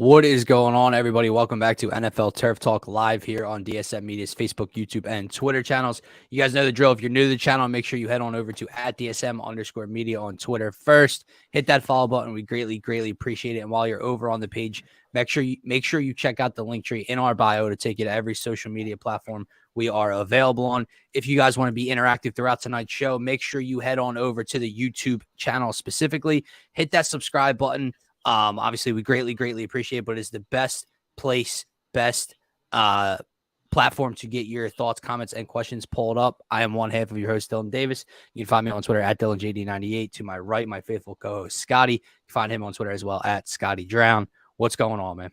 What is going on, everybody? Welcome back to NFL Turf Talk live here on DSM Media's Facebook, YouTube, and Twitter channels. You guys know the drill. If you're new to the channel, make sure you head on over to @DSM_media on Twitter first. Hit that follow button. We greatly appreciate it. And while you're over on the page, make sure you check out the link tree in our bio to take you to every social media platform we are available on. If you guys want to be interactive throughout tonight's show, make sure you head on over to the YouTube channel specifically. Hit that subscribe button. Obviously, we greatly appreciate it, but it's the best platform to get your thoughts, comments, and questions pulled up. I am one half of your host, Dylan Davis. You can find me on Twitter @DylanJD98. To my right, my faithful co-host, Scotty. You can find him on Twitter as well @ScottyDrown. What's going on, man?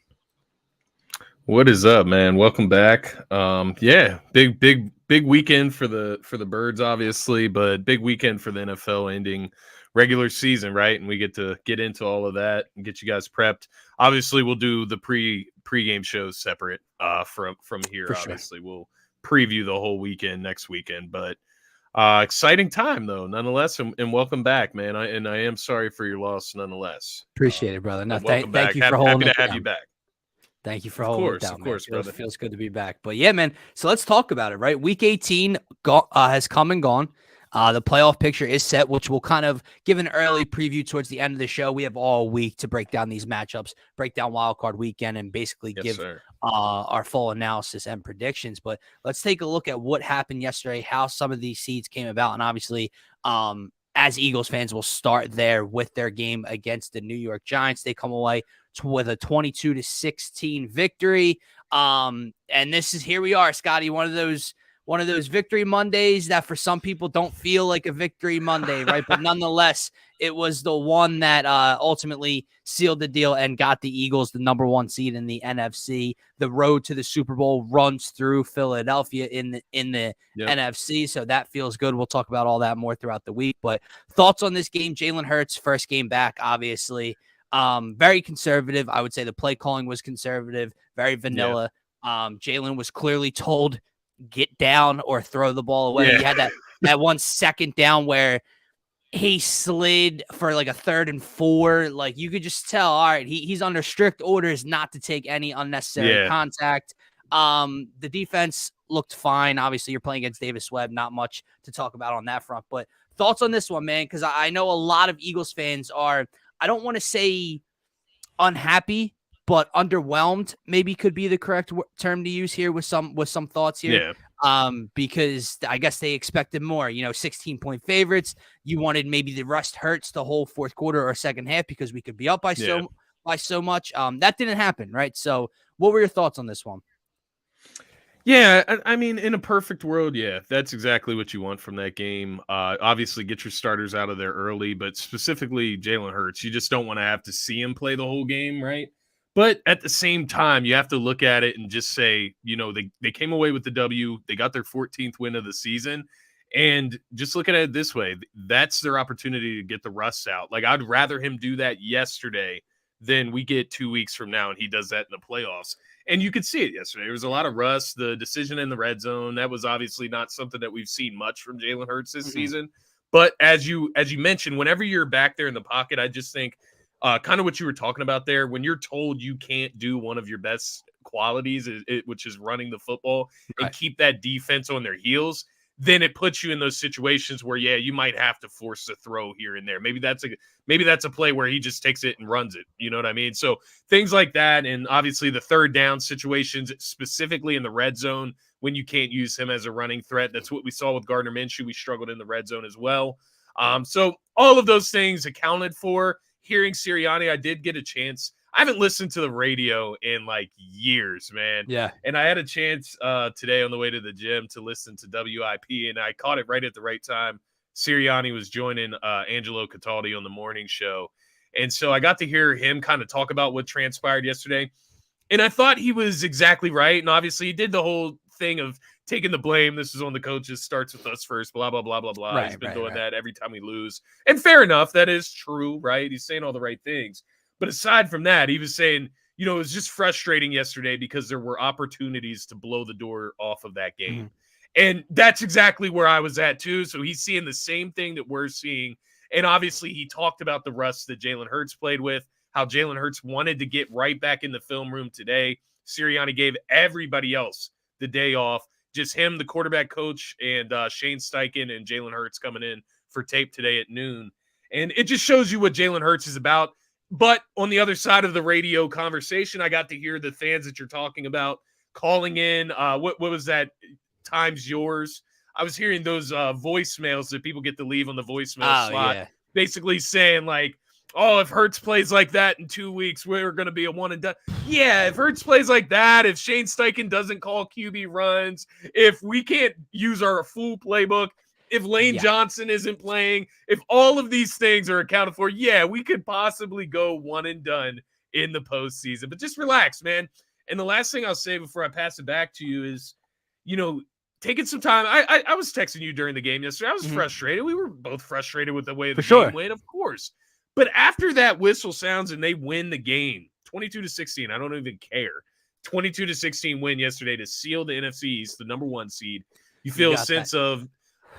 What is up, man? Welcome back. Big weekend for the Birds, obviously, but big weekend for the NFL ending regular season, right? And we get to get into all of that and get you guys prepped. Obviously, we'll do the pregame shows separate from here. For obviously, sure. We'll preview the whole weekend next weekend, but exciting time though, nonetheless. And welcome back, man. I am sorry for your loss, nonetheless. Appreciate it, brother. No, thank you for holding it down. Happy to have you back. Thank you for holding it down. Of course, brother. Feels good to be back. But yeah, man. So let's talk about it, right? Week 18 has come and gone. The playoff picture is set, which we'll kind of give an early preview towards the end of the show. We have all week to break down these matchups, break down wildcard weekend, and basically give our full analysis and predictions. But let's take a look at what happened yesterday, how some of these seeds came about. And obviously, as Eagles fans, we'll start there with their game against the New York Giants. They come away with a 22-16 victory. And here we are, Scotty, one of those victory Mondays that for some people don't feel like a victory Monday, right? But nonetheless, it was the one that ultimately sealed the deal and got the Eagles the number one seed in the NFC. The road to the Super Bowl runs through Philadelphia in the NFC, so that feels good. We'll talk about all that more throughout the week. But thoughts on this game? Jalen Hurts, first game back, obviously. Very conservative. I would say the play calling was conservative, very vanilla. Jalen was clearly told, get down or throw the ball away. He had that 1 second down where he slid for like a 3rd and 4. Like you could just tell, all right, he's under strict orders not to take any unnecessary contact. The defense looked fine. Obviously, you're playing against Davis Webb. Not much to talk about on that front. But thoughts on this one, man? Because I know a lot of Eagles fans are, I don't want to say unhappy, but underwhelmed maybe could be the correct term to use here with some thoughts here. Because I guess they expected more, 16-point favorites. You wanted maybe the rust Hurts the whole fourth quarter or second half because we could be up by so much. That didn't happen, right? So what were your thoughts on this one? Yeah, I mean, in a perfect world, that's exactly what you want from that game. Obviously, get your starters out of there early, but specifically Jalen Hurts, you just don't want to have to see him play the whole game, right? But at the same time, you have to look at it and just say, they came away with the W. They got their 14th win of the season. And just look at it this way, that's their opportunity to get the rust out. Like, I'd rather him do that yesterday than we get 2 weeks from now and he does that in the playoffs. And you could see it yesterday. There was a lot of rust. The decision in the red zone, that was obviously not something that we've seen much from Jalen Hurts this season. But as you mentioned, whenever you're back there in the pocket, I just think kind of what you were talking about there, when you're told you can't do one of your best qualities, which is running the football and keep that defense on their heels, then it puts you in those situations where, you might have to force a throw here and there. Maybe that's a play where he just takes it and runs it. You know what I mean? So things like that. And obviously the third down situations, specifically in the red zone, when you can't use him as a running threat. That's what we saw with Gardner Minshew. We struggled in the red zone as well. So all of those things accounted for. Hearing Sirianni, I did get a chance. I haven't listened to the radio in like years, man. Yeah. And I had a chance today on the way to the gym to listen to WIP, and I caught it right at the right time. Sirianni was joining Angelo Cataldi on the morning show. And so I got to hear him kind of talk about what transpired yesterday. And I thought he was exactly right. And obviously he did the whole thing of taking the blame. This is on the coaches, starts with us first, blah, blah, blah, blah, blah. He's been doing that every time we lose. And fair enough. That is true, right? He's saying all the right things. But aside from that, he was saying, it was just frustrating yesterday because there were opportunities to blow the door off of that game. And that's exactly where I was at too. So he's seeing the same thing that we're seeing. And obviously he talked about the rust that Jalen Hurts played with. how Jalen Hurts wanted to get right back in the film room today. Sirianni gave everybody else the day off. Just him, the quarterback coach, and Shane Steichen and Jalen Hurts coming in for tape today at noon. And it just shows you what Jalen Hurts is about. But on the other side of the radio conversation, I got to hear the fans that you're talking about calling in. What was that? Times Yours. I was hearing those voicemails that people get to leave on the voicemail slot, basically saying like, oh, if Hurts plays like that in 2 weeks, we're going to be a one and done. Yeah, if Hurts plays like that, if Shane Steichen doesn't call QB runs, if we can't use our full playbook, if Lane Johnson isn't playing, if all of these things are accounted for, we could possibly go one and done in the postseason. But just relax, man. And the last thing I'll say before I pass it back to you is, taking some time. I was texting you during the game yesterday. I was frustrated. We were both frustrated with the way the game went, of course. But after that whistle sounds and they win the game, 22-16, I don't even care. 22-16 win yesterday to seal the NFC East, the number 1 seed. You feel a sense of,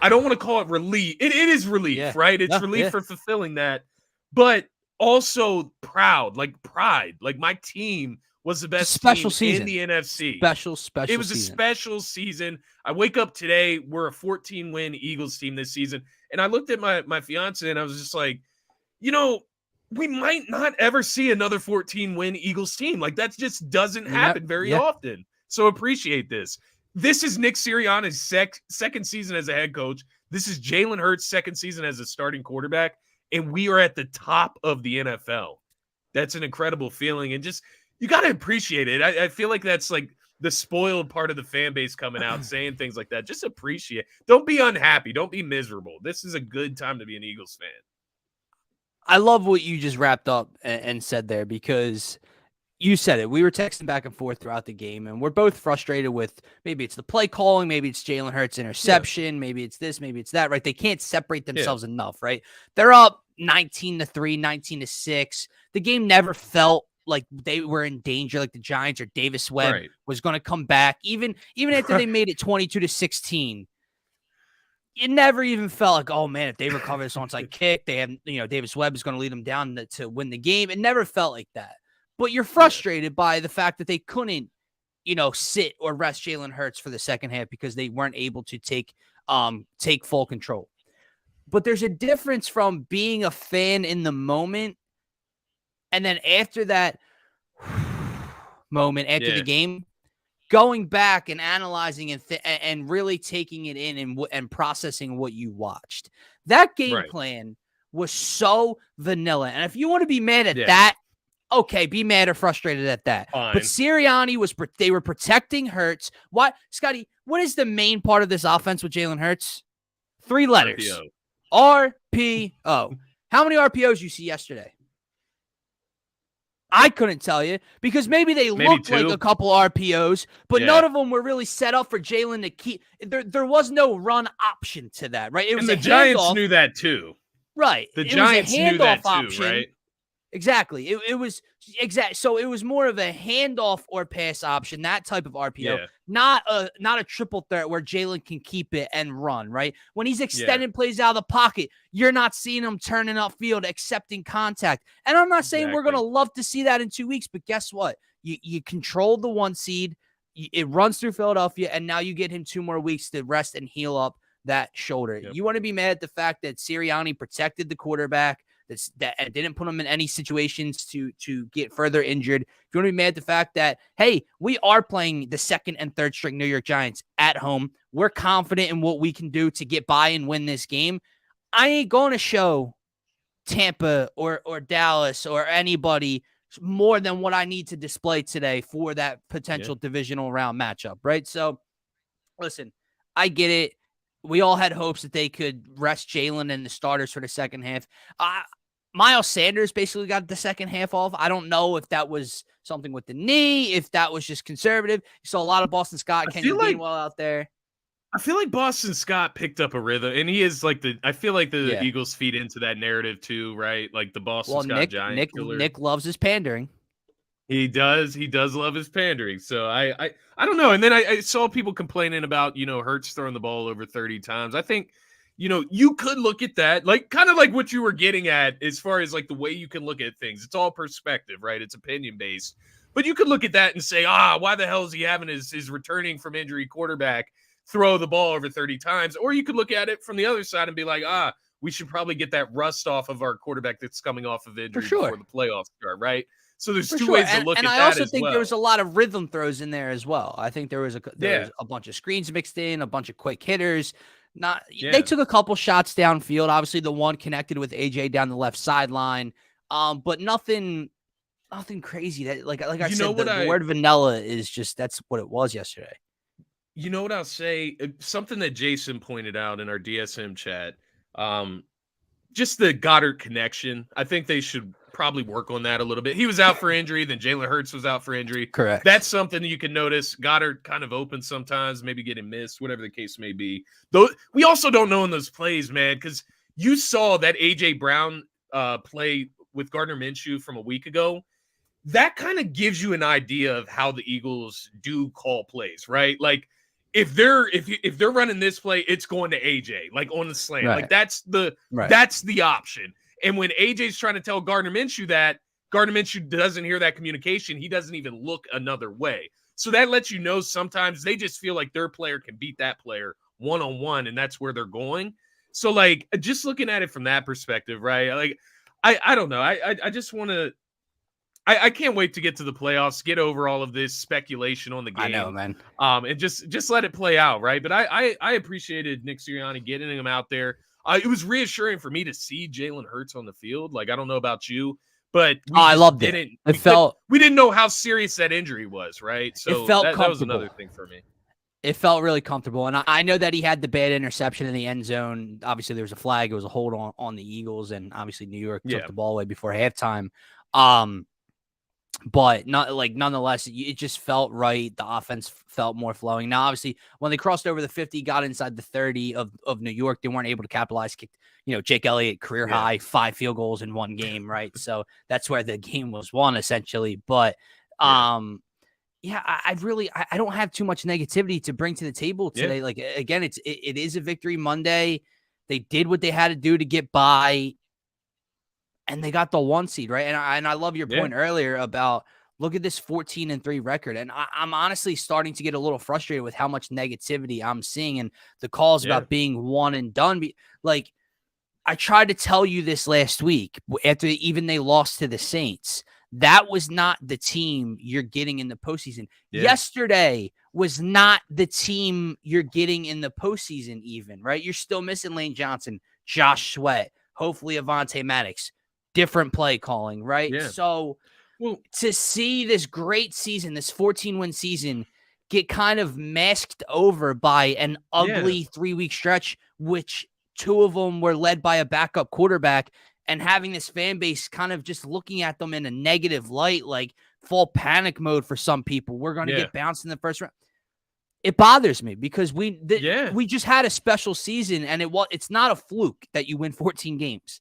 I don't want to call it relief. It is relief, right? It's relief for fulfilling that, but also pride. Like my team was the best special team season in the NFC. Special It was a special season. I wake up today, we're a 14-win Eagles team this season. And I looked at my fiance and I was just like, we might not ever see another 14-win Eagles team. Like that just doesn't happen very often. So appreciate this. This is Nick Sirianni's second season as a head coach. This is Jalen Hurts' second season as a starting quarterback. And we are at the top of the NFL. That's an incredible feeling. And just, you got to appreciate it. I feel like that's like the spoiled part of the fan base coming out saying things like that. Just appreciate. Don't be unhappy. Don't be miserable. This is a good time to be an Eagles fan. I love what you just wrapped up and said there, because you said it. We were texting back and forth throughout the game, and we're both frustrated with maybe it's the play calling, maybe it's Jalen Hurts' interception, maybe it's this, maybe it's that, right? They can't separate themselves enough, right? They're up 19-3, 19-6. The game never felt like they were in danger, like the Giants or Davis Webb was going to come back. Even after they made it 22-16, it never even felt like, oh man, if they recover this onside kick, they have, Davis Webb is going to lead them down to win the game. It never felt like that. But you're frustrated by the fact that they couldn't, sit or rest Jalen Hurts for the second half because they weren't able to take full control. But there's a difference from being a fan in the moment and then after that moment, after the game, going back and analyzing and really taking it in and processing what you watched. That game plan was so vanilla. And if you want to be mad at that, okay, be mad or frustrated at that. Fine. But Sirianni they were protecting Hurts. What, Scotty, what is the main part of this offense with Jalen Hurts? 3 letters. RPO. How many RPOs you see yesterday? I couldn't tell you, because maybe they looked like a couple RPOs, but none of them were really set up for Jalen to keep. There was no run option to that, right? It was the Giants knew that too. Right. The Giants knew that too, right? Exactly. It was exact. So it was more of a handoff or pass option, that type of RPO, not a triple threat where Jalen can keep it and run, right? When he's extending plays out of the pocket, you're not seeing him turning upfield, accepting contact. And I'm not saying we're going to love to see that in 2 weeks, but guess what? You control the 1 seed. It runs through Philadelphia, and now you get him 2 more weeks to rest and heal up that shoulder. You want to be mad at the fact that Sirianni protected the quarterback, that didn't put him in any situations to get further injured. If you want to be mad at the fact that, hey, we are playing the 2nd and 3rd string New York Giants at home, we're confident in what we can do to get by and win this game. I ain't going to show Tampa or Dallas or anybody more than what I need to display today for that potential divisional round matchup, right? So, listen, I get it. We all had hopes that they could rest Jalen and the starters for the second half. Miles Sanders basically got the second half off. I don't know if that was something with the knee, if that was just conservative. You saw a lot of Boston Scott, Kenny Gainwell out there. I feel like Boston Scott picked up a rhythm, and he is like I feel like the Eagles feed into that narrative too, right? Like the Boston Scott Giant killer. Nick loves his pandering. He does love his pandering. So I don't know. And then I saw people complaining about, Hurts throwing the ball over 30 times. I think, you could look at that, like kind of like what you were getting at as far as like the way you can look at things. It's all perspective, right? It's opinion based. But you could look at that and say, why the hell is he having his returning from injury quarterback throw the ball over 30 times? Or you could look at it from the other side and be like, we should probably get that rust off of our quarterback that's coming off of injury before the playoffs start, right? So there's two ways to look at that. And I also think there was a lot of rhythm throws in there as well. I think there was a bunch of screens mixed in, a bunch of quick hitters. They took a couple shots downfield. Obviously, the one connected with AJ down the left sideline, but nothing crazy. That like I said, the word vanilla is just that's what it was yesterday. You know what I'll say? Something that Jason pointed out in our DSM chat. Just the Goddard connection. I think they should probably work on that a little bit. He was out for injury, then Jalen Hurts was out for injury. Correct. That's something you can notice. Goddard kind of open sometimes, maybe getting missed, whatever the case may be. Though we also don't know in those plays, man, because you saw that AJ Brown play with Gardner Minshew from a week ago. That kind of gives you an idea of how the Eagles do call plays, right? Like if they're running this play, it's going to AJ, like on the slant. Right. Like that's the option. And when AJ's trying to tell Gardner Minshew that, Gardner Minshew doesn't hear that communication. He doesn't even look another way. So that lets you know sometimes they just feel like their player can beat that player one-on-one, and that's where they're going. So, like, just looking at it from that perspective, right? Like, I don't know. I just want to – I can't wait to get to the playoffs, get over all of this speculation on the game. I know, man. And just let it play out, right? But I appreciated Nick Sirianni getting him out there. It was reassuring for me to see Jalen Hurts on the field. Like, I don't know about you, but I loved it. We didn't know how serious that injury was, right? So that was another thing for me. It felt really comfortable. And I know that he had the bad interception in the end zone. Obviously, there was a flag. It was a hold on the Eagles, and obviously New York took the ball away before halftime. But nonetheless, it just felt right. The offense felt more flowing. Now, obviously, when they crossed over the 50, got inside the 30 of New York, they weren't able to capitalize. Kicked, Jake Elliott career high 5 field goals in one game, right? So that's where the game was won essentially. But I don't have too much negativity to bring to the table today. Yeah. Like again, it is a victory Monday. They did what they had to do to get by. And they got the 1 seed, right? And I love your point earlier about look at this 14-3 record. And I'm honestly starting to get a little frustrated with how much negativity I'm seeing and the calls about being one and done. Like I tried to tell you this last week after even they lost to the Saints. That was not the team you're getting in the postseason. Yeah. Yesterday was not the team you're getting in the postseason even, right? You're still missing Lane Johnson, Josh Sweat, hopefully Avonte Maddox. Different play calling, right? Yeah. So to see this great season, this 14-win season, get kind of masked over by an ugly 3-week stretch, which 2 of them were led by a backup quarterback, and having this fan base kind of just looking at them in a negative light, like full panic mode for some people. We're going to get bounced in the first round. It bothers me because we just had a special season, and it's not a fluke that you win 14 games.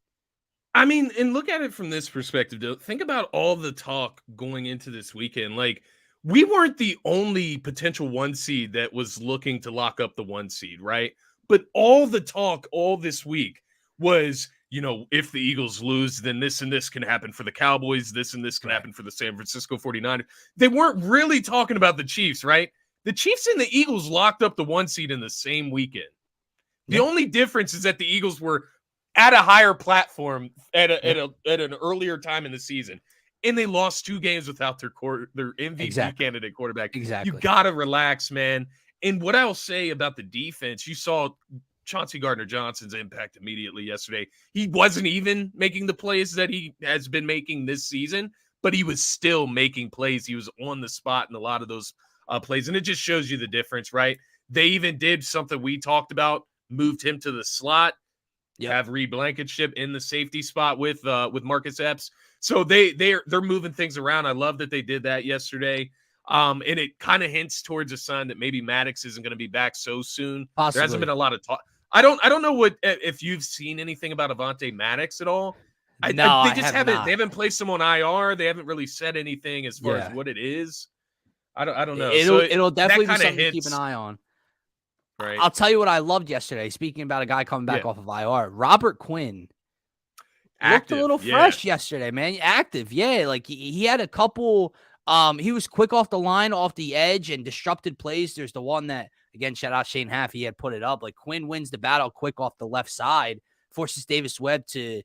I mean, and look at it from this perspective, though. Think about all the talk going into this weekend. Like, we weren't the only potential 1 seed that was looking to lock up the 1 seed, right? But all the talk all this week was, if the Eagles lose, then this and this can happen for the Cowboys. This and this can happen for the San Francisco 49ers. They weren't really talking about the Chiefs, right? The Chiefs and the Eagles locked up the 1 seed in the same weekend. The only difference is that the Eagles were at a higher platform at an earlier time in the season, and they lost 2 games without their MVP candidate quarterback. Exactly. You gotta relax, man. And what I'll say about the defense, you saw Chauncey Gardner-Johnson's impact immediately yesterday. He wasn't even making the plays that he has been making this season, but he was still making plays. He was on the spot in a lot of those plays, and it just shows you the difference, right? They even did something we talked about, moved him to the slot. Have Reed Blankenship in the safety spot with Marcus Epps. So they're moving things around. I love that they did that yesterday. And it kind of hints towards a sign that maybe Maddox isn't going to be back so soon. Possibly. There hasn't been a lot of talk. I don't know if you've seen anything about Avonte Maddox at all. They haven't placed him on IR. They haven't really said anything as far as what it is. I don't know. It'll definitely be something to keep an eye on. right? I'll tell you what I loved yesterday. Speaking about a guy coming back off of IR, Robert Quinn looked a little fresh yesterday, man. Active, yeah. Like he had a couple. He was quick off the line, off the edge, and disrupted plays. There's the one that, again, shout out Shane Haff. He had put it up. Like Quinn wins the battle quick off the left side, forces Davis Webb to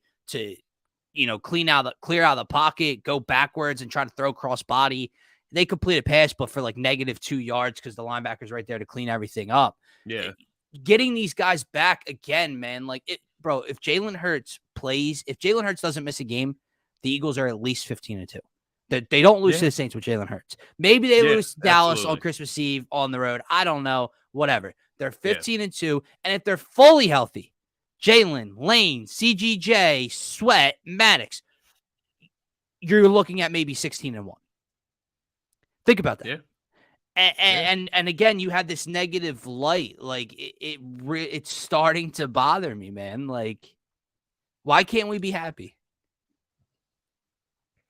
clear out of the pocket, go backwards, and try to throw cross body. They complete a pass, but for like -2 yards because the linebacker's right there to clean everything up. Yeah. Getting these guys back again, man, like it, bro, if Jalen Hurts doesn't miss a game, the Eagles are at least 15-2. They don't lose to the Saints with Jalen Hurts. Maybe they lose to Dallas on Christmas Eve on the road. I don't know. Whatever. They're 15-2. And if they're fully healthy, Jalen, Lane, CGJ, Sweat, Maddox, you're looking at maybe 16-1. Think about that. And again, you had this negative light. Like it's starting to bother me, man. Like, why can't we be happy?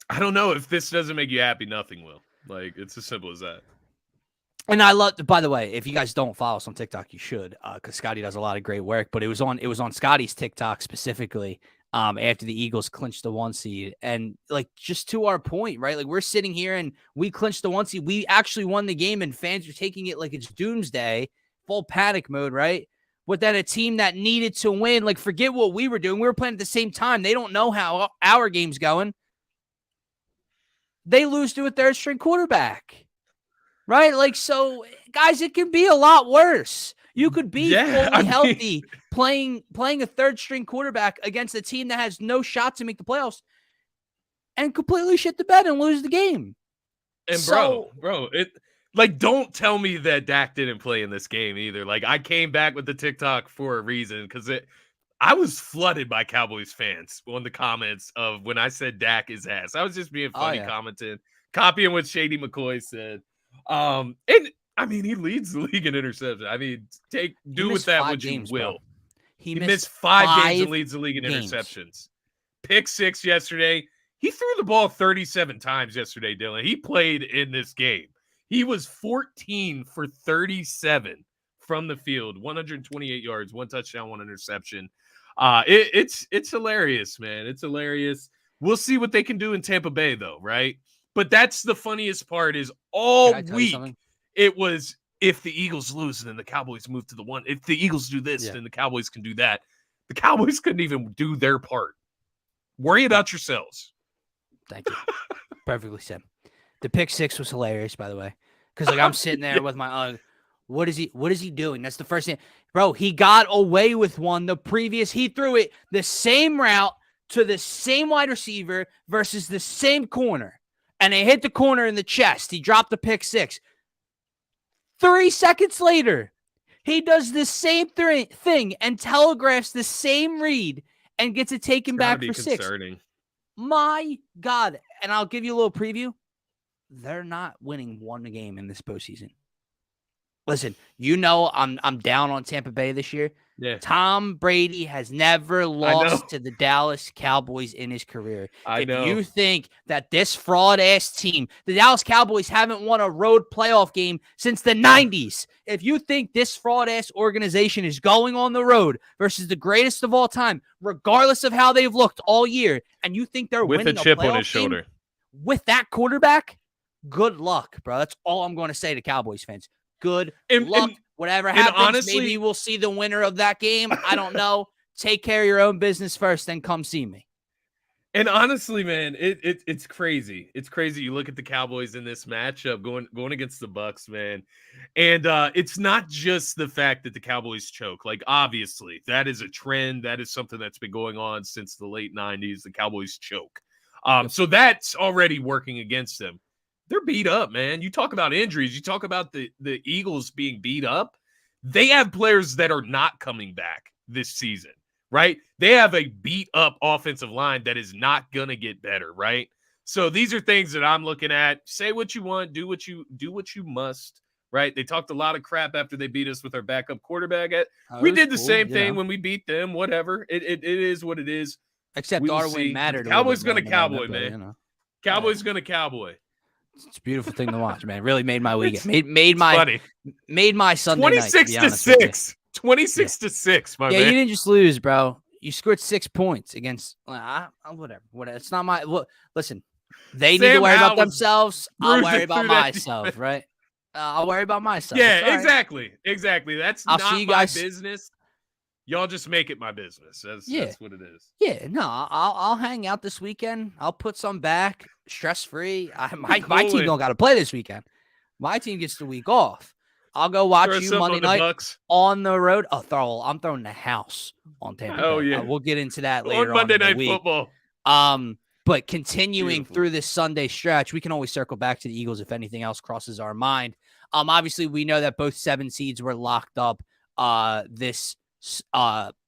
I don't know. If this doesn't make you happy, nothing will. Like, it's as simple as that. And I love, by the way, if you guys don't follow us on TikTok, you should, because Scotty does a lot of great work. But it was on Scotty's TikTok specifically after the Eagles clinched the 1 seed. And like, just to our point, right? Like, we're sitting here and we clinched the 1 seed. We actually won the game, and fans are taking it like it's doomsday, full panic mode, right? But then a team that needed to win, like, forget what we were doing. We were playing at the same time. They don't know how our game's going. They lose to a third-string quarterback. Right? Like, so, guys, it can be a lot worse. You could be fully healthy playing a third-string quarterback against a team that has no shot to make the playoffs and completely shit the bed and lose the game. And, bro, don't tell me that Dak didn't play in this game either. Like, I came back with the TikTok for a reason because I was flooded by Cowboys fans on the comments of when I said Dak is ass. I was just being funny, commenting, copying what Shady McCoy said. And I mean, he leads the league in interception. I mean, do with that what you will. Bro. He missed 5 games and leads the league in interceptions. Pick 6 yesterday. He threw the ball 37 times yesterday, Dylan. He played in this game. He was 14 for 37 from the field, 128 yards, 1 touchdown, 1 interception. It's hilarious, man. It's hilarious. We'll see what they can do in Tampa Bay, though, right? But that's the funniest part is all week it was, if the Eagles lose, then the Cowboys move to the 1. If the Eagles do this, then the Cowboys can do that. The Cowboys couldn't even do their part. Worry about yourselves. Thank you. Perfectly said. The pick 6 was hilarious, by the way, because like I'm sitting there with my what is he doing? That's the first thing. Bro, he got away with one. He threw it the same route to the same wide receiver versus the same corner. And it hit the corner in the chest. He dropped the pick 6. 3 seconds later, he does the same thing and telegraphs the same read and gets it taken back for 6. My God. And I'll give you a little preview. They're not winning one game in this postseason. Listen, I'm down on Tampa Bay this year. Yeah. Tom Brady has never lost to the Dallas Cowboys in his career. If you think that this fraud-ass team, the Dallas Cowboys haven't won a road playoff game since the 90s. If you think this fraud-ass organization is going on the road versus the greatest of all time, regardless of how they've looked all year, and you think they're winning with a chip on his shoulder with that quarterback, good luck, bro. That's all I'm going to say to Cowboys fans. Good luck. Whatever happens, honestly, maybe we'll see the winner of that game. I don't know. Take care of your own business first, then come see me. And honestly, man, it's crazy. It's crazy. You look at the Cowboys in this matchup going against the Bucs, man. And it's not just the fact that the Cowboys choke. Like, obviously, that is a trend. That is something that's been going on since the late 90s. The Cowboys choke. So that's already working against them. They're beat up, man. You talk about injuries. You talk about the Eagles being beat up. They have players that are not coming back this season, right? They have a beat up offensive line that is not going to get better, right? So these are things that I'm looking at. Say what you want, do what you must, right? They talked a lot of crap after they beat us with our backup quarterback. We did the same thing when we beat them, whatever. It is what it is. Except our win mattered. Cowboys going to Cowboy, man. Cowboys going to Cowboy. It's a beautiful thing to watch, man. Really made my weekend. Made my Sunday 26 night. 26. 26 to 6, my man. Yeah, you didn't just lose, bro. You scored 6 points against whatever. It's not my listen. They need to worry about themselves. I'll worry about myself, right? I'll worry about myself. Yeah, exactly. Exactly. That's not my business. Y'all just make it my business. That's what it is. Yeah, no, I'll hang out this weekend. I'll put some back, stress free. My team don't got to play this weekend. My team gets the week off. I'll go watch you Monday night on the road. I'm throwing the house on Tampa Bay. Oh yeah, we'll get into that later on Monday Night Football. But continuing through this Sunday stretch, we can always circle back to the Eagles if anything else crosses our mind. Obviously, we know that both 7 seeds were locked up this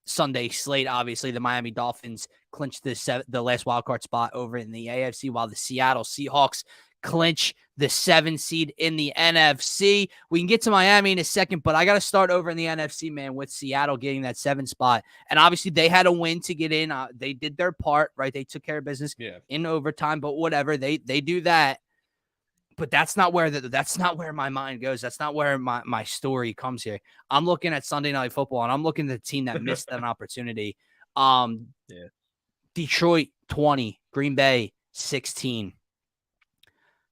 Sunday slate. Obviously, the Miami Dolphins clinched the last wildcard spot over in the AFC, while the Seattle Seahawks clinch the 7 seed in the NFC. We can get to Miami in a second, but I got to start over in the NFC, man, with Seattle getting that 7 spot. And obviously, they had a win to get in. They did their part, right? They took care of business in overtime, but whatever. They do that. But that's not where my mind goes. That's not where my story comes here. I'm looking at Sunday Night Football, and I'm looking at the team that missed an opportunity. Detroit 20, Green Bay 16.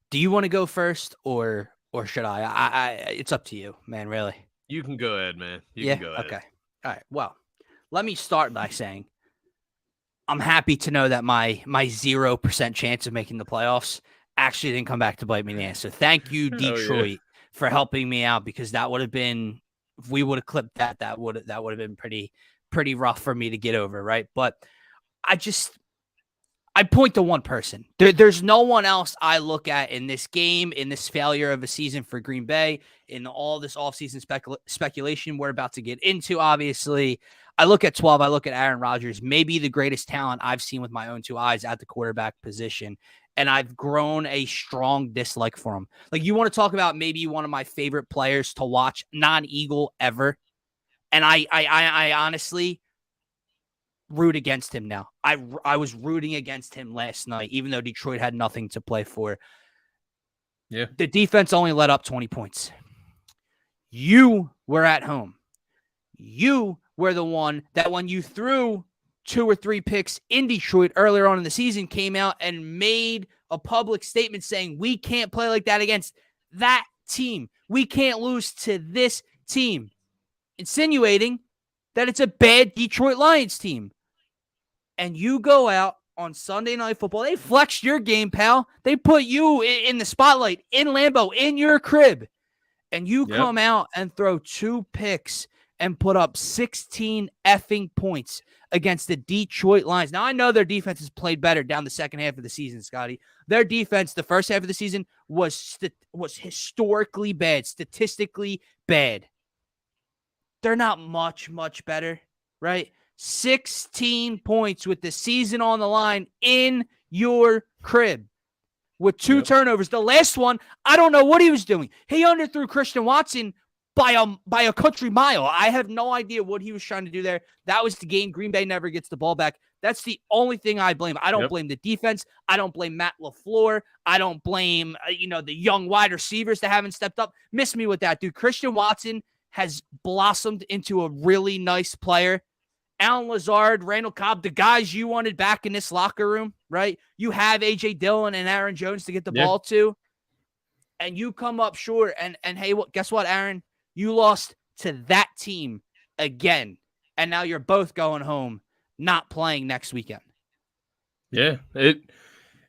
Do you want to go first, or should I? It's up to you, man. Really, you can go ahead, man. You can go ahead. Okay. All right. Well, let me start by saying I'm happy to know that my 0% chance of making the playoffs actually didn't come back to bite me in the ass. So thank you, Detroit, for helping me out, because that would have been, if we would have clipped that would have been pretty rough for me to get over, right? But I point to one person. There's no one else I look at in this game, in this failure of a season for Green Bay, in all this offseason speculation we're about to get into, obviously. I look at 12. I look at Aaron Rodgers, maybe the greatest talent I've seen with my own 2 eyes at the quarterback position. And I've grown a strong dislike for him. Like, you want to talk about maybe one of my favorite players to watch, non-Eagle ever. And I honestly root against him now. I was rooting against him last night, even though Detroit had nothing to play for. Yeah. The defense only let up 20 points. You were at home. You were the one that, when you threw 2 or 3 picks in Detroit earlier on in the season, came out and made a public statement saying, we can't play like that against that team. We can't lose to this team, insinuating that it's a bad Detroit Lions team. And you go out on Sunday Night Football. They flexed your game, pal. They put you in the spotlight in Lambeau, in your crib. And you come out and throw 2 picks and put up 16 effing points against the Detroit Lions. Now, I know their defense has played better down the second half of the season, Scotty. Their defense, the first half of the season, was historically bad, statistically bad. They're not much better, right? 16 points with the season on the line in your crib with 2 turnovers. The last one, I don't know what he was doing. He underthrew Christian Watson by a country mile. I have no idea what he was trying to do there. That was the game. Green Bay never gets the ball back. That's the only thing I blame. I don't blame the defense. I don't blame Matt LaFleur. I don't blame the young wide receivers that haven't stepped up. Miss me with that, dude. Christian Watson has blossomed into a really nice player. Allen Lazard, Randall Cobb, the guys you wanted back in this locker room, right? You have A.J. Dillon and Aaron Jones to get the ball to, and you come up short. And hey, guess what, Aaron? You lost to that team again, and now you're both going home, not playing next weekend. Yeah, it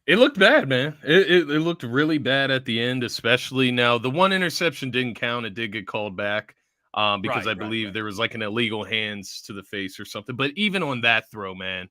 looked bad, man. It looked really bad at the end, especially. Now, the one interception didn't count. It did get called back. Because I believe there was like an illegal hands to the face or something. But even on that throw, man,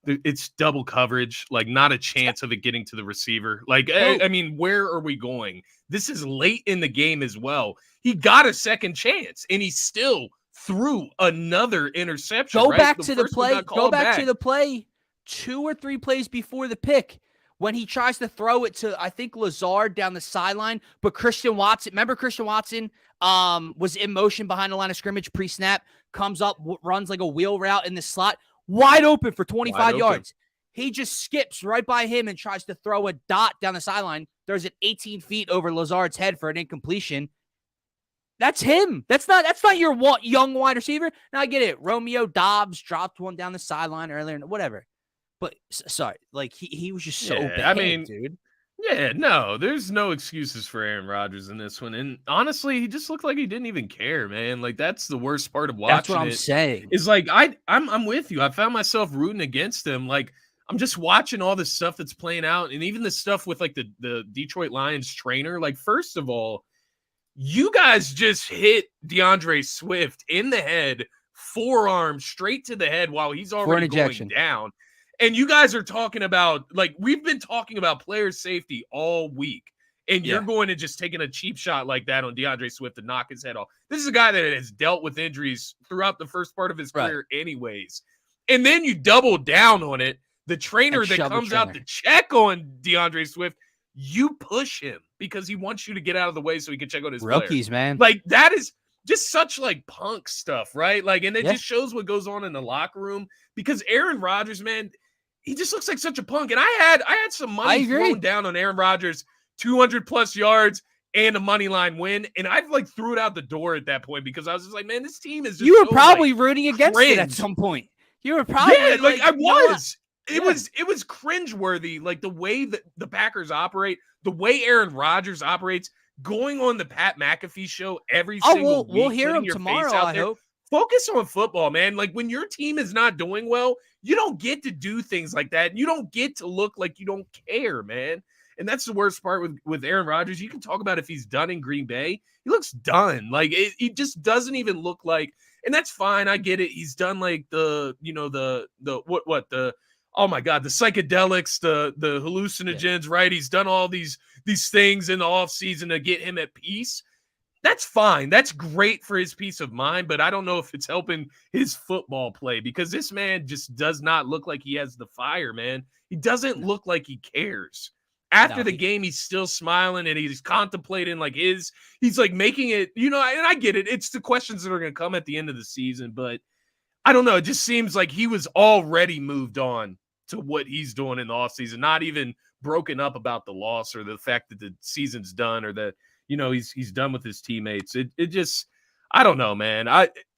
it's double coverage, like not a chance of it getting to the receiver. Like, I mean, where are we going? This is late in the game as well. He got a second chance, and he still threw another interception. Go back to the play. Go back to the play 2 or 3 plays before the pick, when he tries to throw it to, I think, Lazard down the sideline. But Christian Watson, remember Christian Watson was in motion behind the line of scrimmage pre-snap, comes up, runs like a wheel route in the slot, wide open for 25 yards. He just skips right by him and tries to throw a dot down the sideline throws it 18 feet over Lazard's head for an incompletion. That's him. That's not your young wide receiver. Now I get it. Romeo Doubs dropped one down the sideline earlier, whatever. But sorry, like he was just so bad, dude. Yeah, no, there's no excuses for Aaron Rodgers in this one. And honestly, he just looked like he didn't even care, man. Like that's the worst part of watching. That's what I'm saying. Is like I'm with you. I found myself rooting against him. Like I'm just watching all this stuff that's playing out, and even the stuff with like the Detroit Lions trainer. Like, first of all, you guys just hit DeAndre Swift in the head, forearm straight to the head while he's already going down. And you guys are talking about, like, we've been talking about player safety all week. And you're going to just taking a cheap shot like that on DeAndre Swift to knock his head off. This is a guy that has dealt with injuries throughout the first part of his career anyways. And then you double down on it. The trainer that comes out to check on DeAndre Swift, you push him because he wants you to get out of the way so he can check on his rookies, man. Like, that is just such, like, punk stuff, right? Like, and it just shows what goes on in the locker room because Aaron Rodgers, man, he just looks like such a punk. And I had some money thrown down on Aaron Rodgers, 200+ yards and a money line win. And I've like threw it out the door at that point because I was just like, man, this team is just you were probably rooting against it at some point. You were probably I was. It was cringeworthy, like the way that the Packers operate, the way Aaron Rodgers operates, going on the Pat McAfee show every single week. We'll hear him tomorrow, I hope. Focus on football, man. Like when your team is not doing well, you don't get to do things like that. You don't get to look like you don't care, man. And that's the worst part with Aaron Rodgers. You can talk about if he's done in Green Bay. He looks done. Like he just doesn't even look like, and that's fine. I get it. He's done like the oh my God, the psychedelics, the hallucinogens, right? He's done all these things in the offseason to get him at peace. That's fine. That's great for his peace of mind, but I don't know if it's helping his football play because this man just does not look like he has the fire, man. He doesn't look like he cares. After the game, he's still smiling and he's contemplating like he's like making it, and I get it. It's the questions that are going to come at the end of the season, but I don't know. It just seems like he was already moved on to what he's doing in the offseason, not even broken up about the loss or the fact that the season's done or that, he's done with his teammates. It just, I don't know, man.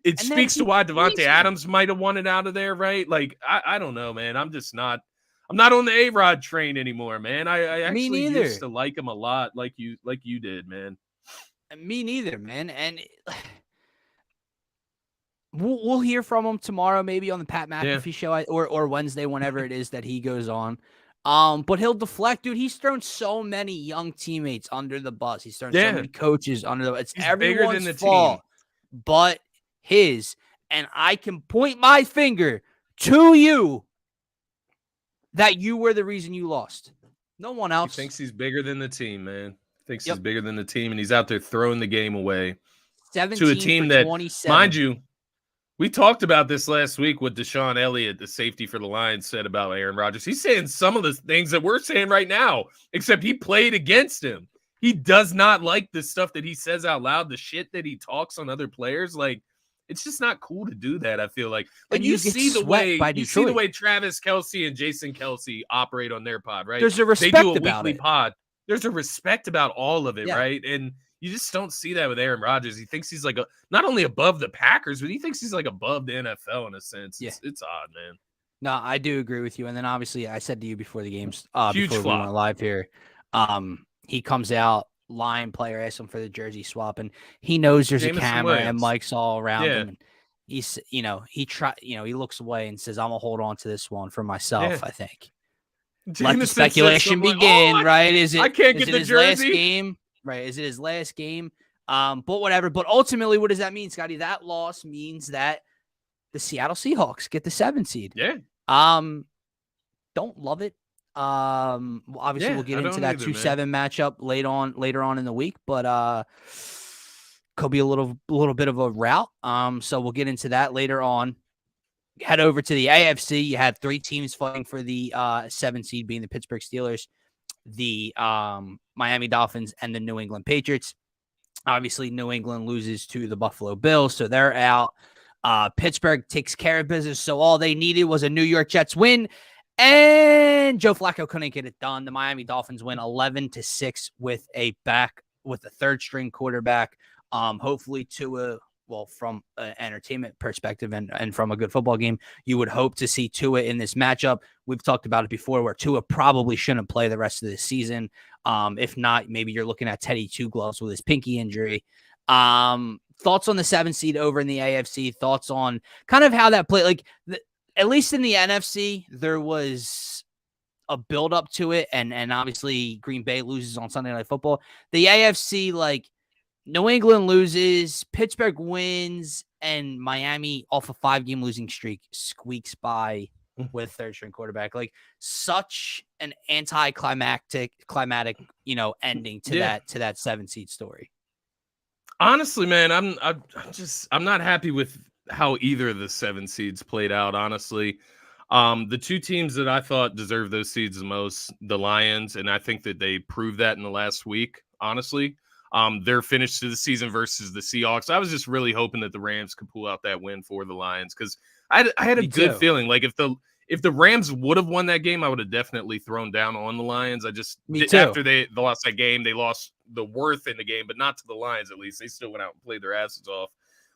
It speaks to why Devontae Adams might have wanted out of there, right? Like, I don't know, man. I'm not on the A-Rod train anymore, man. I actually used to like him a lot, like you did, man. Me neither, man. And we'll hear from him tomorrow, maybe on the Pat McAfee show or Wednesday, whenever it is that he goes on. But he'll deflect, dude. He's thrown so many young teammates under the bus. He's thrown so many coaches under the bus. It's everyone's fault but his. And I can point my finger to you that you were the reason you lost. No one else. He thinks he's bigger than the team, man. Thinks he's bigger than the team, and he's out there throwing the game away 17 to a team that, 27. mind you, we talked about this last week with Deshaun Elliott, the safety for the Lions, said about Aaron Rodgers. He's saying some of the things that we're saying right now, except he played against him. He does not like the stuff that he says out loud, the shit that he talks on other players. Like, it's just not cool to do that, I feel like. Like you see the way Travis Kelce and Jason Kelce operate on their pod, right? There's a respect they do a about weekly it. pod. There's a respect about all of it, right? And you just don't see that with Aaron Rodgers. He thinks he's like not only above the Packers, but he thinks he's like above the NFL in a sense. It's odd, man. No, I do agree with you. And then obviously I said to you before the games, huge before flop. we went live here, he comes out, Lion player asks him for the jersey swap, and he knows there's Jameson a camera Williams. and mics all around him. And he's, he looks away and says, I'm gonna hold on to this one for myself. I think. Let the speculation begin, right? I can't get the his jersey. Last game, right? Is it his last game? But whatever. But ultimately, what does that mean, Scotty? That loss means that the Seattle Seahawks get the 7 seed. Yeah. Don't love it. Obviously, we'll get into that 2-7 matchup later on in the week, but could be a little bit of a rout. So we'll get into that later on. Head over to the AFC. You had 3 teams fighting for the 7 seed, being the Pittsburgh Steelers, the Miami Dolphins, and the New England Patriots. Obviously, New England loses to the Buffalo Bills, so they're out. Pittsburgh takes care of business, so all they needed was a New York Jets win, And Joe Flacco couldn't get it done. The Miami Dolphins win 11-6 with a third string quarterback. Hopefully Tua, well, from an entertainment perspective and from a good football game, you would hope to see Tua in this matchup. We've talked about it before where Tua probably shouldn't play the rest of the season. If not, maybe you're looking at Teddy Two Gloves with his pinky injury. Thoughts on the 7 seed over in the AFC? Thoughts on kind of how that played? At least in the NFC, there was a build up to it. And obviously Green Bay loses on Sunday Night Football. The AFC, like New England loses, Pittsburgh wins, and Miami off a 5-game losing streak squeaks by with third string quarterback. Like such an climatic, ending to that 7 seed story. Honestly, man, I'm not happy with how either of the 7 seeds played out, honestly. The 2 teams that I thought deserved those seeds the most, the Lions, and I think that they proved that in the last week, honestly. Their finish to the season versus the Seahawks. I was just really hoping that the Rams could pull out that win for the Lions because I had a good feeling. Like if the Rams would have won that game, I would have definitely thrown down on the Lions. After they lost that game, they lost the worth in the game, but not to the Lions at least. They still went out and played their asses off.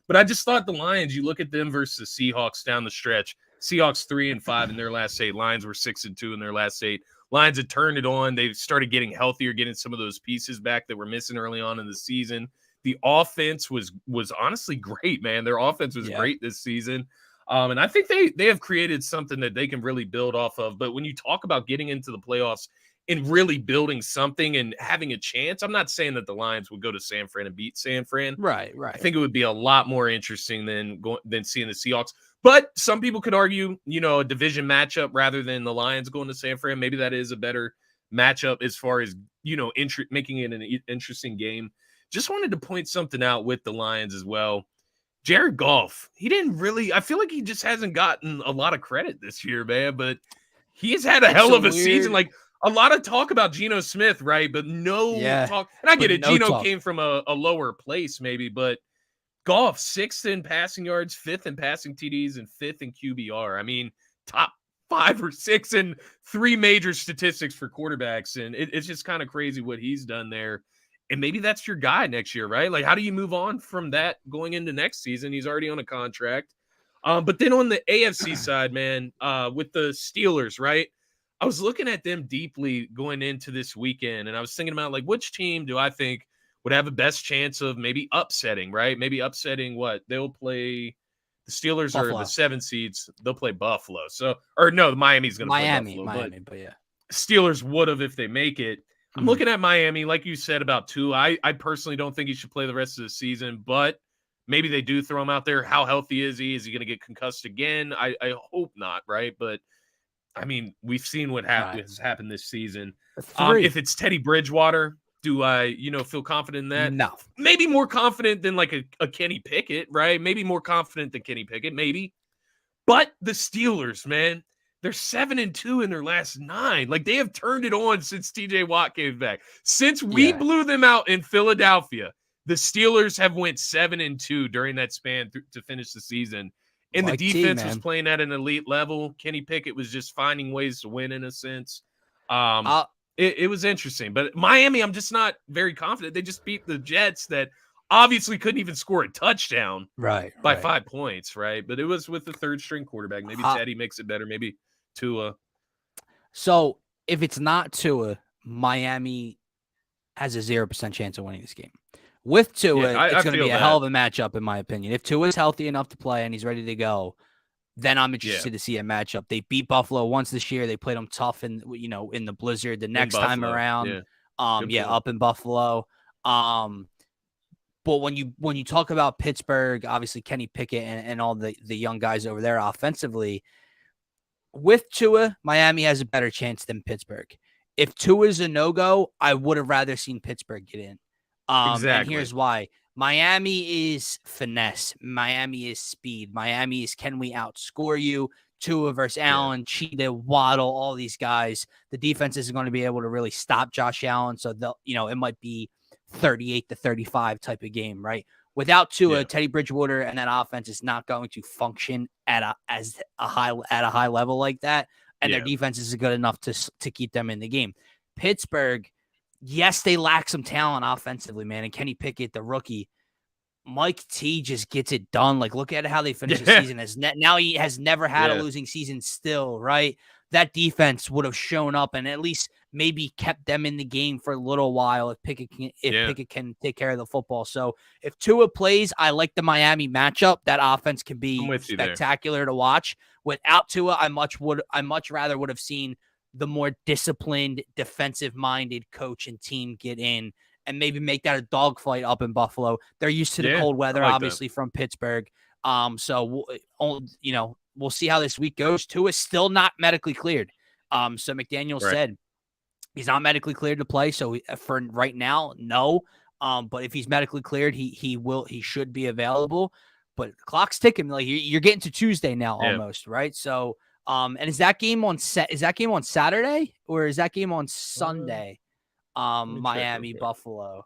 But I just thought the Lions, you look at them versus the Seahawks down the stretch. Seahawks 3-5 in their last 8. Lions were 6-2 in their last 8. Lions had turned it on. They started getting healthier, getting some of those pieces back that were missing early on in the season. The offense was honestly great, man. Their offense was great this season. And I think they have created something that they can really build off of. But when you talk about getting into the playoffs and really building something and having a chance, I'm not saying that the Lions would go to San Fran and beat San Fran. Right. I think it would be a lot more interesting than seeing the Seahawks. But some people could argue, a division matchup rather than the Lions going to San Fran. Maybe that is a better matchup as far as, making it an interesting game. Just wanted to point something out with the Lions as well. Jared Goff, I feel like he just hasn't gotten a lot of credit this year, man, but he has had a hell of a season. Like a lot of talk about Geno Smith, right? But no talk. And I get it. Geno came from a lower place maybe, but Goff, 6th in passing yards, 5th in passing TDs, and 5th in QBR. I mean, top 5 or 6 in 3 major statistics for quarterbacks. And it's just kind of crazy what he's done there. And maybe that's your guy next year, right? Like, how do you move on from that going into next season? He's already on a contract. But then on the AFC side, man, with the Steelers, right? I was looking at them deeply going into this weekend, and I was thinking about, like, which team do I think would have the best chance of maybe upsetting, right? Maybe upsetting what? They'll play the Steelers Buffalo. Or the 7 seeds. They'll play Buffalo. Miami's going to play Buffalo. But yeah. Steelers would have if they make it. I'm looking at Miami, like you said about Tua. I personally don't think he should play the rest of the season, but maybe they do throw him out there. How healthy is he? Is he going to get concussed again? I hope not, right? But, I mean, we've seen what has happened this season. If it's Teddy Bridgewater, do I, feel confident in that? No. Maybe more confident than like a Kenny Pickett, right? Maybe more confident than Kenny Pickett, maybe. But the Steelers, man, they're 7-2 in their last 9. Like, they have turned it on since TJ Watt came back. Since we blew them out in Philadelphia, the Steelers have went 7-2 during that span to finish the season. And the defense was playing at an elite level. Kenny Pickett was just finding ways to win in a sense. It was interesting. But Miami, I'm just not very confident. They just beat the Jets that obviously couldn't even score a touchdown by 5 points, right? But it was with the third string quarterback. Maybe Teddy makes it better. Maybe Tua. So if it's not Tua, Miami has a 0% chance of winning this game. With Tua, it's going to be a hell of a matchup, in my opinion. If Tua's healthy enough to play and he's ready to go, then I'm interested to see a matchup. They beat Buffalo once this year. They played them tough in the blizzard the next time around. Up in Buffalo. But when you talk about Pittsburgh, obviously Kenny Pickett and all the young guys over there offensively, with Tua, Miami has a better chance than Pittsburgh. If Tua's a no-go, I would have rather seen Pittsburgh get in. Exactly. And here's why. Miami is finesse. Miami is speed. Miami is, can we outscore you? Tua versus Allen, Cheetah, Waddle, all these guys. The defense isn't going to be able to really stop Josh Allen. So it might be 38-35 type of game, right? Without Tua, Teddy Bridgewater and that offense is not going to function at a high level like that. and their defense is good enough to keep them in the game. Pittsburgh, yes, they lack some talent offensively, man. And Kenny Pickett, the rookie, Mike T just gets it done. Like, look at how they finish the season. Now he has never had a losing season still, right? That defense would have shown up and at least maybe kept them in the game for a little while if Pickett can take care of the football. So if Tua plays, I like the Miami matchup. That offense can be spectacular to watch. Without Tua, I much rather would have seen the more disciplined, defensive-minded coach and team get in and maybe make that a dogfight up in Buffalo. They're used to the cold weather, obviously, from Pittsburgh. So we'll see how this week goes. Tua's still not medically cleared. So McDaniel said he's not medically cleared to play. So for right now, no. But if he's medically cleared, he should be available. But the clock's ticking. Like you're getting to Tuesday now, almost, right? So, and is that game on Saturday or is that game on Sunday? Miami, Buffalo.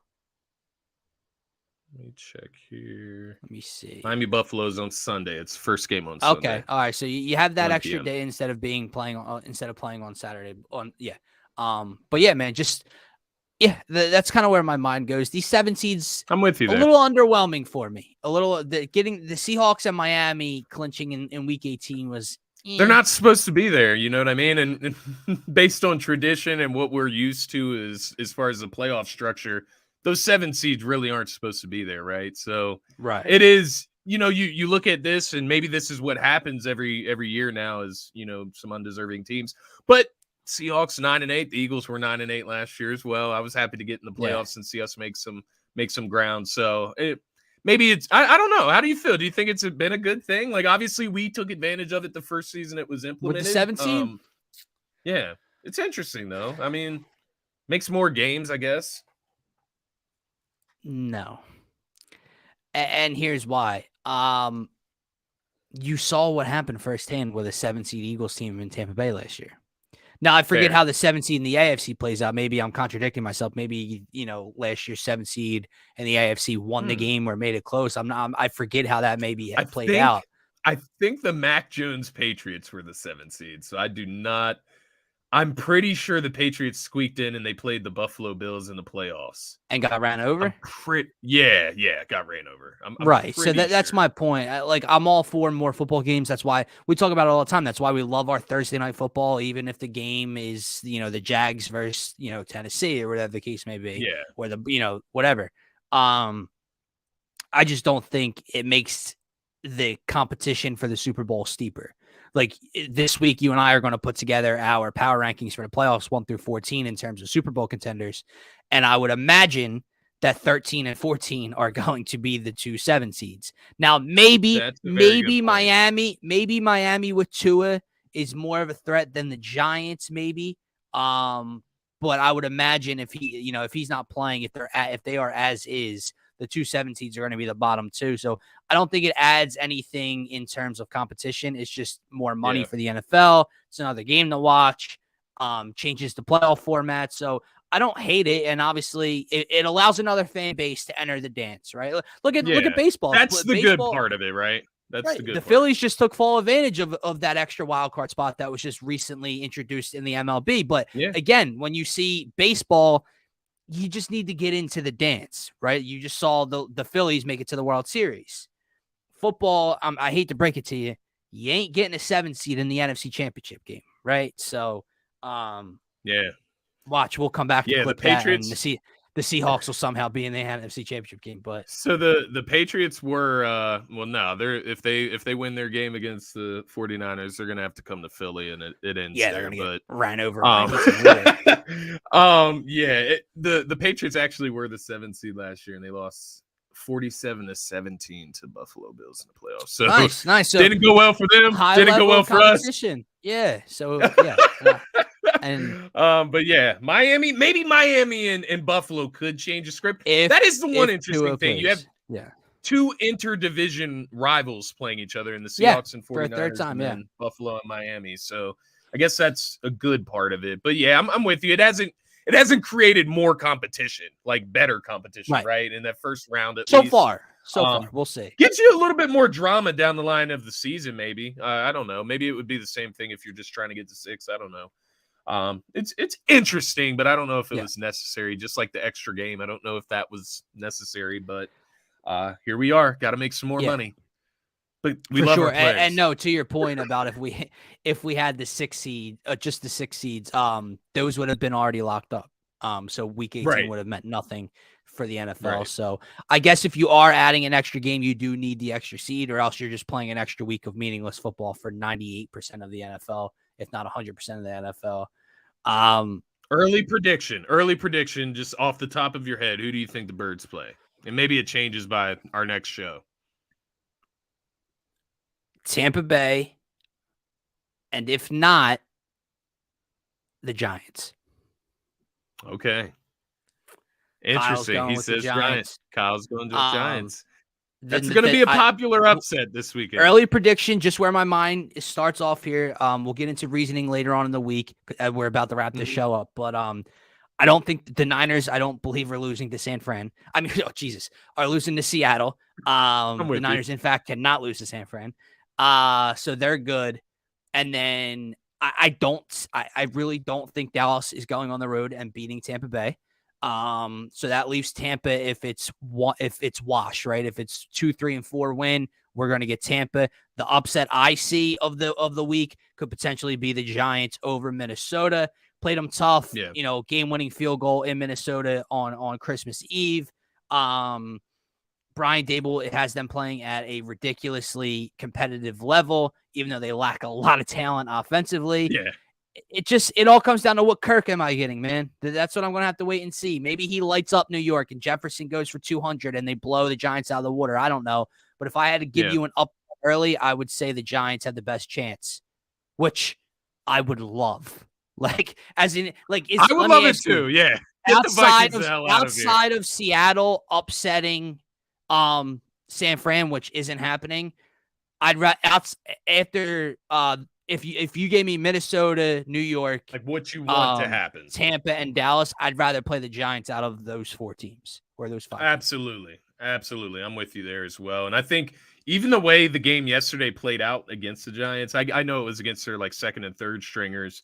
Let me check here. Let me see. Miami Buffalo's on Sunday. It's first game on Sunday. Okay. All right. So you have that extra day instead of playing on Saturday. But yeah, man, that's kind of where my mind goes. These 7 seeds, I'm with you there. A little underwhelming for me. Getting the Seahawks and Miami clinching in week 18 was. They're not supposed to be there, you know what I mean? And based on tradition and what we're used to as far as the playoff structure, those 7 seeds really aren't supposed to be there, right? So it is, you look at this and maybe this is what happens every year now is, some undeserving teams. But Seahawks 9-8, the Eagles were 9-8 last year as well. I was happy to get in the playoffs and see us make some ground. So maybe it's I don't know. How do you feel? Do you think it's been a good thing? Like, obviously, we took advantage of it the first season it was implemented. With the 7 seed? Yeah. It's interesting, though. I mean, makes more games, I guess. No. And here's why. You saw what happened firsthand with a 7-seed Eagles team in Tampa Bay last year. Now, I forget how the 7 seed in the AFC plays out. Maybe I'm contradicting myself. Maybe, last year's 7 seed and the AFC won the game or made it close. I forget how that maybe had played out. I think the Mac Jones Patriots were the 7 seed. So I'm pretty sure the Patriots squeaked in and they played the Buffalo Bills in the playoffs. And got ran over? Got ran over. I'm right. So that's my point. I'm all for more football games. That's why we talk about it all the time. That's why we love our Thursday night football, even if the game is, the Jags versus, Tennessee or whatever the case may be. Yeah. Or whatever. I just don't think it makes the competition for the Super Bowl steeper. Like this week, you and I are going to put together our power rankings for the playoffs 1 through 14 in terms of Super Bowl contenders. And I would imagine that 13 and 14 are going to be the 2 7 seeds. Now, maybe Miami with Tua is more of a threat than the Giants, maybe. But I would imagine if he's not playing, if they are as is, the 2 7 seeds are going to be the bottom 2. So I don't think it adds anything in terms of competition. It's just more money for the NFL. It's another game to watch. Changes the playoff format. So I don't hate it. And obviously it allows another fan base to enter the dance, right? Look at baseball. That's the good part of it, right? That's the good part. The Phillies just took full advantage of that extra wild card spot that was just recently introduced in the MLB. But again, when you see baseball, you just need to get into the dance, right? You just saw the Phillies make it to the World Series. Football, I hate to break it to you, you ain't getting a 7 seed in the NFC Championship game, right? So, watch, we'll come back. The Patriots, the Seahawks will somehow be in the NFC Championship game. But so the Patriots were if they win their game against the 49ers, they're gonna have to come to Philly and it ends there. They're gonna get ran over. The Patriots actually were the 7th seed last year and they lost 47-17 to Buffalo Bills in the playoffs. So nice. So didn't go well for them. Didn't go well for us. Yeah. So and but Miami and Buffalo could change the script. That is the one interesting thing. You have 2 interdivision rivals playing each other in the Seahawks and 49ers, for a third time, and Buffalo and Miami. So I guess that's a good part of it. But I'm with you. It hasn't created more competition, like better competition, right? In that first round, at least. Far. so far. We'll see. Gives you a little bit more drama down the line of the season, maybe. I don't know. Maybe it would be the same thing if you're just trying to get to 6. I don't know. It's interesting, but I don't know if it was necessary. Just like the extra game, I don't know if that was necessary, but here we are. Got to make some more money. But we love our players. And no, to your point about if we had the 6 seed, just the 6 seeds, those would have been already locked up. So week 18 would have meant nothing for the NFL. Right. So I guess if you are adding an extra game, you do need the extra seed, or else you're just playing an extra week of meaningless football for 98% of the NFL, if not 100% of the NFL. Early prediction, just off the top of your head. Who do you think the Birds play? And maybe it changes by our next show. Tampa Bay, and if not, the Giants. Okay. Interesting. He says Giants. Kyle's going to the Giants. That's going to be a popular upset this weekend. Early prediction, just where my mind starts off here. We'll get into reasoning later on in the week. We're about to wrap this show up, but I don't think the Niners, I don't believe are losing to San Fran. I mean, are losing to Seattle. The Niners, in fact, cannot lose to San Fran. So they're good. And then I really don't think Dallas is going on the road and beating Tampa Bay. So that leaves Tampa if it's wash, right? If it's 2, 3, and 4 win, we're going to get Tampa. The upset I see of the week could potentially be the Giants over Minnesota. Played them tough, game-winning field goal in Minnesota on Christmas Eve. Brian Daboll, it has them playing at a ridiculously competitive level, even though they lack a lot of talent offensively. Yeah. It all comes down to what Kirk am I getting, man. That's what I'm going to have to wait and see. Maybe he lights up New York and Jefferson goes for 200 and they blow the Giants out of the water. I don't know. But if I had to give you an up early, I would say the Giants had the best chance, which I would love. I would love it too. Yeah. Outside of Seattle upsetting San Fran, which isn't happening, I'd after if you gave me Minnesota, New York, like what you want to happen, Tampa and Dallas, I'd rather play the Giants out of those 4 teams or those 5. Absolutely. I'm with you there as well. And I think even the way the game yesterday played out against the Giants, I know it was against their second and third stringers.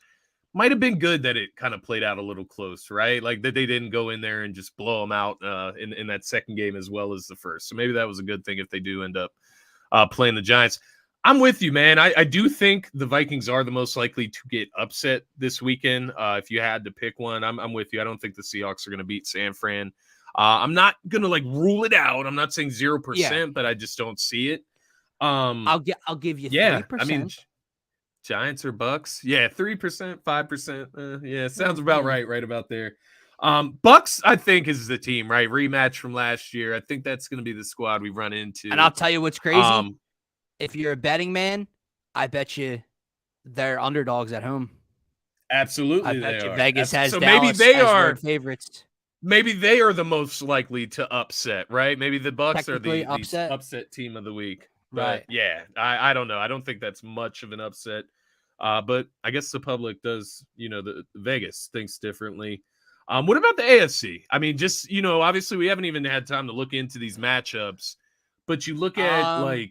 Might have been good that it kind of played out a little close, right? Like that they didn't go in there and just blow them out in that second game as well as the first. So maybe that was a good thing if they do end up playing the Giants. I'm with you, man. I do think the Vikings are the most likely to get upset this weekend. If you had to pick one, I'm with you. I don't think the Seahawks are going to beat San Fran. I'm not going to rule it out. I'm not saying 0%, but I just don't see it. I'll give you 3%. I mean, Giants or Bucks? Yeah, 3%, 5%. Sounds about right about there. Bucks, I think, is the team, right? Rematch from last year. I think that's going to be the squad we run into. And I'll tell you what's crazy. If you're a betting man, I bet you they're underdogs at home. Absolutely, I bet you Vegas has so Dallas maybe they are favorites. Maybe they are the most likely to upset, right? Maybe the Bucks are the upset team of the week. But right. Yeah, I don't know. I don't think that's much of an upset. But I guess the public does, the Vegas thinks differently. What about the AFC? I mean, just, obviously we haven't even had time to look into these matchups, but you look at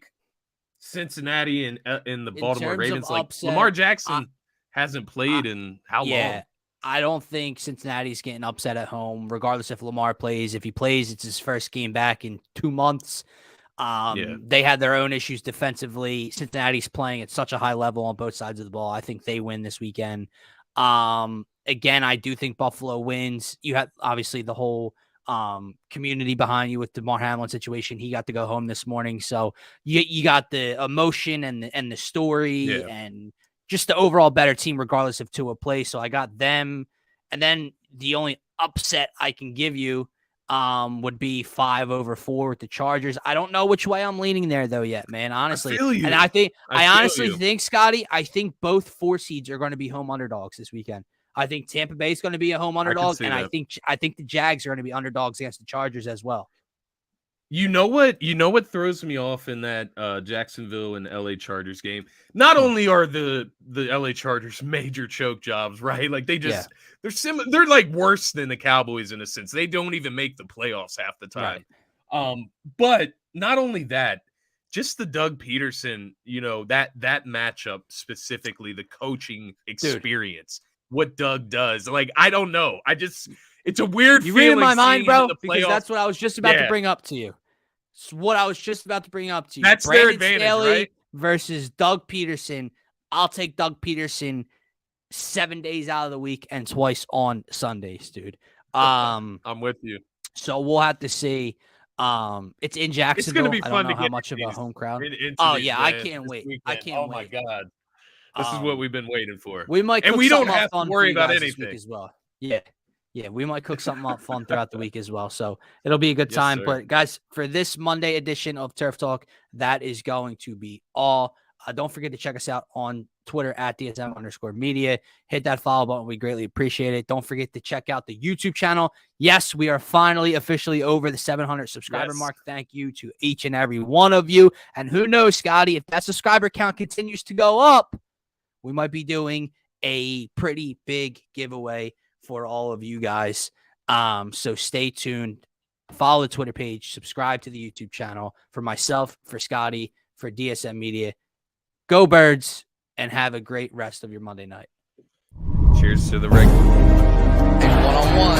Cincinnati and the Baltimore Ravens, upset, Lamar Jackson hasn't played in how long? I don't think Cincinnati's getting upset at home, regardless if Lamar plays. If he plays, it's his first game back in 2 months. They had their own issues defensively. Cincinnati's playing at such a high level on both sides of the ball. I think they win this weekend. Again, I do think Buffalo wins. You have obviously the whole community behind you with the Damar Hamlin situation. He got to go home this morning. So you got the emotion and the story and just the overall better team, regardless of Tua plays. So I got them. And then the only upset I can give you would be 5-4 with the Chargers. I don't know which way I'm leaning there though yet, man, honestly. And I honestly think, Scotty, I think both 4 seeds are going to be home underdogs this weekend. I think Tampa Bay is going to be a home underdog, and I think the Jags are going to be underdogs against the Chargers as well. You know what throws me off in that Jacksonville and LA Chargers game? Not only are the LA Chargers major choke jobs, right? Like they're like worse than the Cowboys in a sense. They don't even make the playoffs half the time. Right. But not only that, just the Doug Peterson, that matchup specifically, the coaching experience, what Doug does. Like, I don't know. It's a weird feeling. You read my mind, bro, because that's what I was just about to bring up to you. It's what I was just about to bring up to you. That's Brandon their advantage, Staley right? Versus Doug Peterson. I'll take Doug Peterson 7 days out of the week and twice on Sundays, dude. I'm with you. So we'll have to see. It's in Jacksonville. It's going to be fun to get how much of a home crowd. I can't wait. I can't wait. Oh my God. This is what we've been waiting for. We might cook and we don't have to worry about anything as well. Yeah, we might cook something up fun throughout the week as well. So it'll be a good time. But guys, for this Monday edition of Turf Talk, that is going to be all. Don't forget to check us out on Twitter at DSM_media. Hit that follow button. We greatly appreciate it. Don't forget to check out the YouTube channel. Yes, we are finally officially over the 700 subscriber mark. Thank you to each and every one of you. And who knows, Scotty, if that subscriber count continues to go up, we might be doing a pretty big giveaway for all of you guys. So stay tuned. Follow the Twitter page. Subscribe to the YouTube channel. For myself, for Scotty, for DSM Media. Go Birds, and have a great rest of your Monday night. Cheers to the regular. And one-on-one.